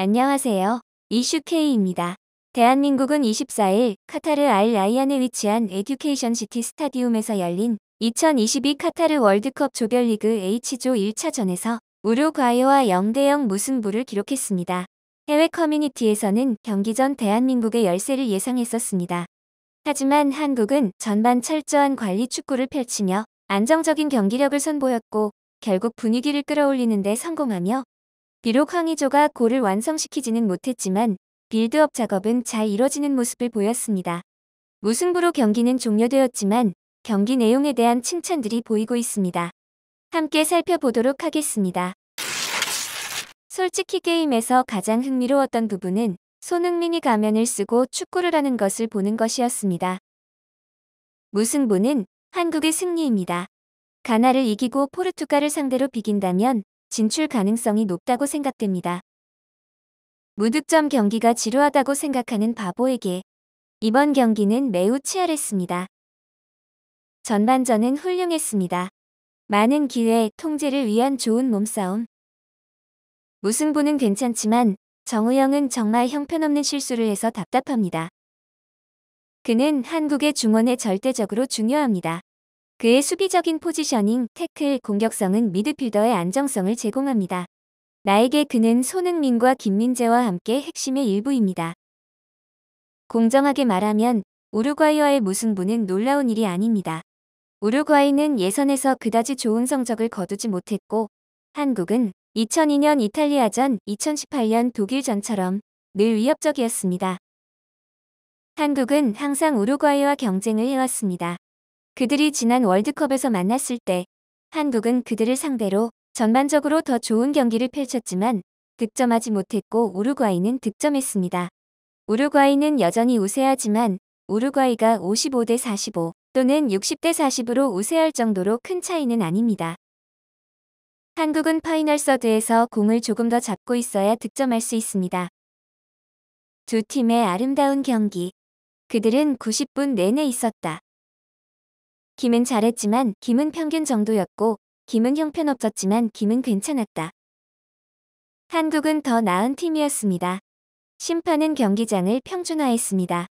안녕하세요. 이슈 K입니다. 대한민국은 24일 카타르 알 라이안에 위치한 에듀케이션 시티 스타디움에서 열린 2022 카타르 월드컵 조별리그 H조 1차전에서 우루과이와 0대0 무승부를 기록했습니다. 해외 커뮤니티에서는 경기 전 대한민국의 열세를 예상했었습니다. 하지만 한국은 전반 철저한 관리 축구를 펼치며 안정적인 경기력을 선보였고 결국 분위기를 끌어올리는 데 성공하며 비록 황의조가 골을 완성시키지는 못했지만 빌드업 작업은 잘 이뤄지는 모습을 보였습니다. 무승부로 경기는 종료되었지만 경기 내용에 대한 칭찬들이 보이고 있습니다. 함께 살펴보도록 하겠습니다. 솔직히 게임에서 가장 흥미로웠던 부분은 손흥민이 가면을 쓰고 축구를 하는 것을 보는 것이었습니다. 무승부는 한국의 승리입니다. 가나를 이기고 포르투갈을 상대로 비긴다면 진출 가능성이 높다고 생각됩니다. 무득점 경기가 지루하다고 생각하는 바보에게 이번 경기는 매우 치열했습니다. 전반전은 훌륭했습니다. 많은 기회, 통제를 위한 좋은 몸싸움. 무승부는 괜찮지만 정우영은 정말 형편없는 실수를 해서 답답합니다. 그는 한국의 중원에 절대적으로 중요합니다. 그의 수비적인 포지셔닝, 태클, 공격성은 미드필더의 안정성을 제공합니다. 나에게 그는 손흥민과 김민재와 함께 핵심의 일부입니다. 공정하게 말하면 우루과이와의 무승부는 놀라운 일이 아닙니다. 우루과이는 예선에서 그다지 좋은 성적을 거두지 못했고 한국은 2002년 이탈리아전, 2018년 독일전처럼 늘 위협적이었습니다. 한국은 항상 우루과이와 경쟁을 해왔습니다. 그들이 지난 월드컵에서 만났을 때 한국은 그들을 상대로 전반적으로 더 좋은 경기를 펼쳤지만 득점하지 못했고 우루과이는 득점했습니다. 우루과이는 여전히 우세하지만 우루과이가 55대 45 또는 60대 40으로 우세할 정도로 큰 차이는 아닙니다. 한국은 파이널 서드에서 공을 조금 더 잡고 있어야 득점할 수 있습니다. 두 팀의 아름다운 경기. 그들은 90분 내내 있었다. 김은 잘했지만 김은 평균 정도였고 김은 형편없었지만 김은 괜찮았다. 한국은 더 나은 팀이었습니다. 심판은 경기장을 평준화했습니다.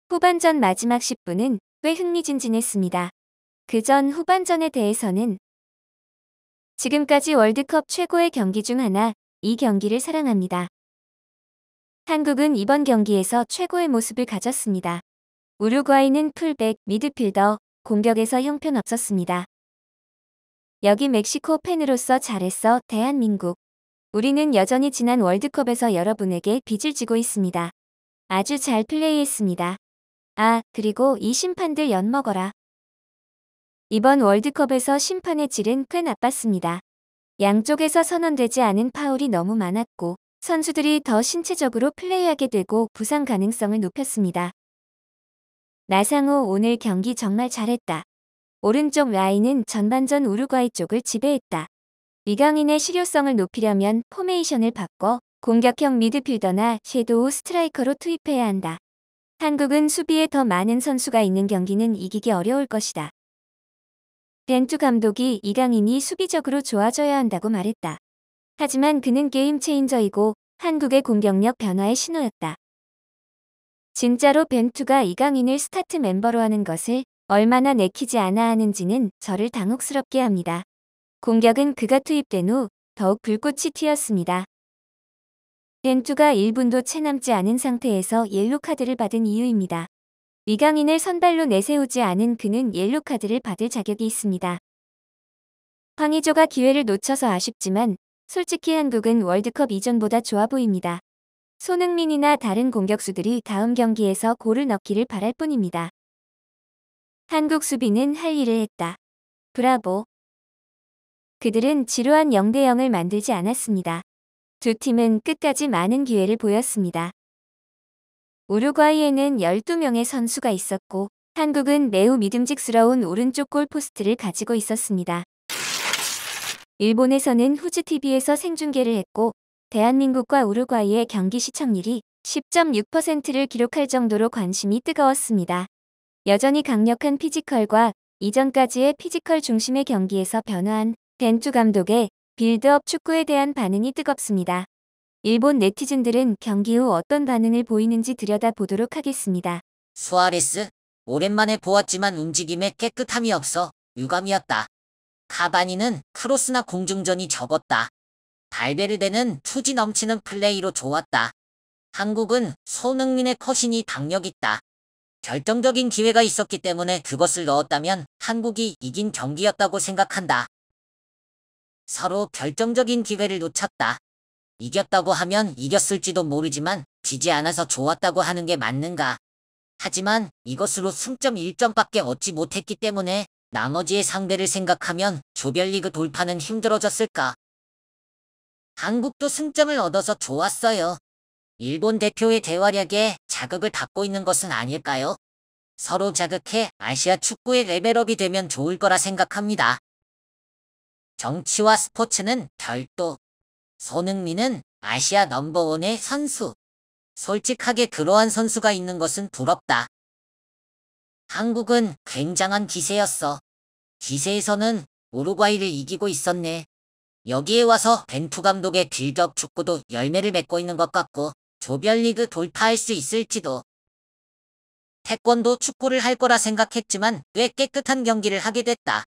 후반전 마지막 10분은 꽤 흥미진진했습니다. 그전 후반전에 대해서는 지금까지 월드컵 최고의 경기 중 하나, 이 경기를 사랑합니다. 한국은 이번 경기에서 최고의 모습을 가졌습니다. 우루과이는 풀백, 미드필더, 공격에서 형편없었습니다. 여기 멕시코 팬으로서 잘했어, 대한민국. 우리는 여전히 지난 월드컵에서 여러분에게 빚을 지고 있습니다. 아주 잘 플레이했습니다. 아, 그리고 이 심판들 엿먹어라. 이번 월드컵에서 심판의 질은 꽤 나빴습니다. 양쪽에서 선언되지 않은 파울이 너무 많았고 선수들이 더 신체적으로 플레이하게 되고 부상 가능성을 높였습니다. 나상호 오늘 경기 정말 잘했다. 오른쪽 라인은 전반전 우루과이 쪽을 지배했다. 이강인의 실효성을 높이려면 포메이션을 바꿔 공격형 미드필더나 섀도우 스트라이커로 투입해야 한다. 한국은 수비에 더 많은 선수가 있는 경기는 이기기 어려울 것이다. 벤투 감독이 이강인이 수비적으로 좋아져야 한다고 말했다. 하지만 그는 게임 체인저이고 한국의 공격력 변화의 신호였다. 진짜로 벤투가 이강인을 스타트 멤버로 하는 것을 얼마나 내키지 않아 하는지는 저를 당혹스럽게 합니다. 공격은 그가 투입된 후 더욱 불꽃이 튀었습니다. 벤투가 1분도 채 남지 않은 상태에서 옐로카드를 받은 이유입니다. 이강인을 선발로 내세우지 않은 그는 옐로카드를 받을 자격이 있습니다. 황의조가 기회를 놓쳐서 아쉽지만 솔직히 한국은 월드컵 이전보다 좋아 보입니다. 손흥민이나 다른 공격수들이 다음 경기에서 골을 넣기를 바랄 뿐입니다. 한국 수비는 할 일을 했다. 브라보. 그들은 지루한 0대0을 만들지 않았습니다. 두 팀은 끝까지 많은 기회를 보였습니다. 우루과이에는 12명의 선수가 있었고 한국은 매우 믿음직스러운 오른쪽 골포스트를 가지고 있었습니다. 일본에서는 후즈TV에서 생중계를 했고 대한민국과 우루과이의 경기 시청률이 10.6%를 기록할 정도로 관심이 뜨거웠습니다. 여전히 강력한 피지컬과 이전까지의 피지컬 중심의 경기에서 변화한 벤투 감독의 빌드업 축구에 대한 반응이 뜨겁습니다. 일본 네티즌들은 경기 후 어떤 반응을 보이는지 들여다보도록 하겠습니다. 수아레스, 오랜만에 보았지만 움직임에 깨끗함이 없어 유감이었다. 카바니는 크로스나 공중전이 적었다. 발베르데는 투지 넘치는 플레이로 좋았다. 한국은 손흥민의 컷신이 강력있다. 결정적인 기회가 있었기 때문에 그것을 넣었다면 한국이 이긴 경기였다고 생각한다. 서로 결정적인 기회를 놓쳤다. 이겼다고 하면 이겼을지도 모르지만 지지 않아서 좋았다고 하는 게 맞는가. 하지만 이것으로 승점 1점밖에 얻지 못했기 때문에 나머지의 상대를 생각하면 조별리그 돌파는 힘들어졌을까. 한국도 승점을 얻어서 좋았어요. 일본 대표의 대활약에 자극을 받고 있는 것은 아닐까요? 서로 자극해 아시아 축구의 레벨업이 되면 좋을 거라 생각합니다. 정치와 스포츠는 별도. 손흥민은 아시아 넘버원의 선수. 솔직하게 그러한 선수가 있는 것은 부럽다. 한국은 굉장한 기세였어. 기세에서는 우루과이를 이기고 있었네. 여기에 와서 벤투 감독의 빌드업 축구도 열매를 맺고 있는 것 같고 조별리그 돌파할 수 있을지도. 태권도 축구를 할 거라 생각했지만 꽤 깨끗한 경기를 하게 됐다.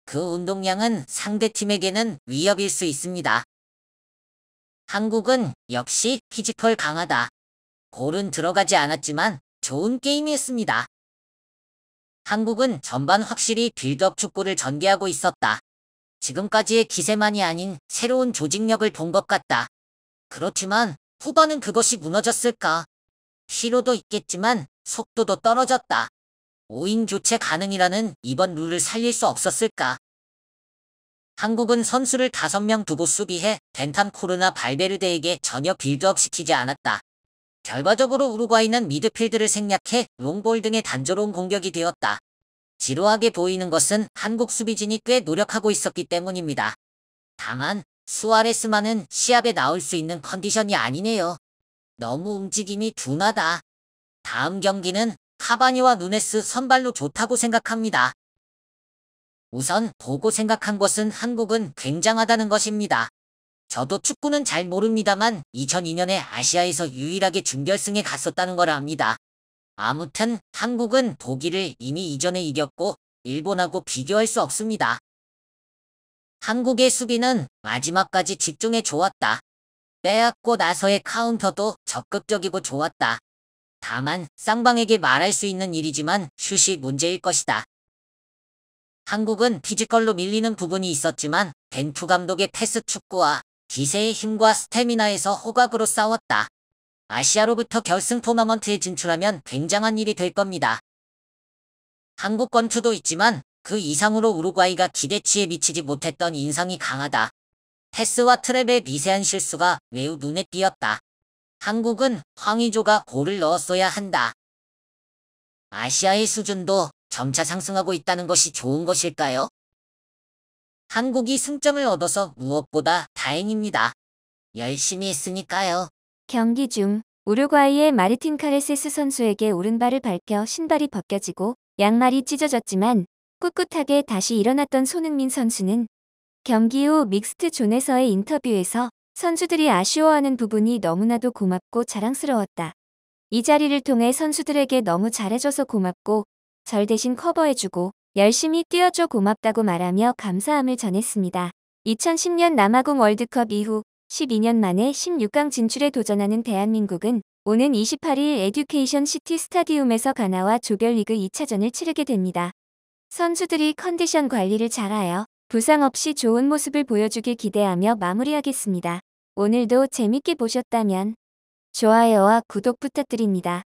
그 운동량은 상대팀에게는 위협일 수 있습니다. 한국은 역시 피지컬 강하다. 골은 들어가지 않았지만 좋은 게임이었습니다. 한국은 전반 확실히 빌드업 축구를 전개하고 있었다. 지금까지의 기세만이 아닌 새로운 조직력을 본 것 같다. 그렇지만 후반은 그것이 무너졌을까? 피로도 있겠지만 속도도 떨어졌다. 5인 교체 가능이라는 이번 룰을 살릴 수 없었을까? 한국은 선수를 5명 두고 수비해 벤탄쿠르나 발베르데에게 전혀 빌드업 시키지 않았다. 결과적으로 우루과이는 미드필드를 생략해 롱볼 등의 단조로운 공격이 되었다. 지루하게 보이는 것은 한국 수비진이 꽤 노력하고 있었기 때문입니다. 다만 수아레스만은 시합에 나올 수 있는 컨디션이 아니네요. 너무 움직임이 둔하다. 다음 경기는 카바니와 누네스 선발로 좋다고 생각합니다. 우선 보고 생각한 것은 한국은 굉장하다는 것입니다. 저도 축구는 잘 모릅니다만 2002년에 아시아에서 유일하게 준결승에 갔었다는 걸 압니다. 아무튼 한국은 독일을 이미 이전에 이겼고 일본하고 비교할 수 없습니다. 한국의 수비는 마지막까지 집중해 좋았다. 빼앗고 나서의 카운터도 적극적이고 좋았다. 다만 쌍방에게 말할 수 있는 일이지만 슛이 문제일 것이다. 한국은 피지컬로 밀리는 부분이 있었지만 벤투 감독의 패스 축구와 기세의 힘과 스태미나에서 호각으로 싸웠다. 아시아로부터 결승 토너먼트에 진출하면 굉장한 일이 될 겁니다. 한국 권투도 있지만 그 이상으로 우루과이가 기대치에 미치지 못했던 인상이 강하다. 패스와 트랩의 미세한 실수가 매우 눈에 띄었다. 한국은 황의조가 골을 넣었어야 한다. 아시아의 수준도 점차 상승하고 있다는 것이 좋은 것일까요? 한국이 승점을 얻어서 무엇보다 다행입니다. 열심히 했으니까요. 경기 중 우루과이의 마르틴 카레세스 선수에게 오른발을 밟혀 신발이 벗겨지고 양말이 찢어졌지만 꿋꿋하게 다시 일어났던 손흥민 선수는 경기 후 믹스트 존에서의 인터뷰에서 선수들이 아쉬워하는 부분이 너무나도 고맙고 자랑스러웠다. 이 자리를 통해 선수들에게 너무 잘해줘서 고맙고 절 대신 커버해주고 열심히 뛰어줘 고맙다고 말하며 감사함을 전했습니다. 2010년 남아공 월드컵 이후 12년 만에 16강 진출에 도전하는 대한민국은 오는 28일 에듀케이션 시티 스타디움에서 가나와 조별리그 2차전을 치르게 됩니다. 선수들이 컨디션 관리를 잘하여 부상 없이 좋은 모습을 보여주길 기대하며 마무리하겠습니다. 오늘도 재밌게 보셨다면 좋아요와 구독 부탁드립니다.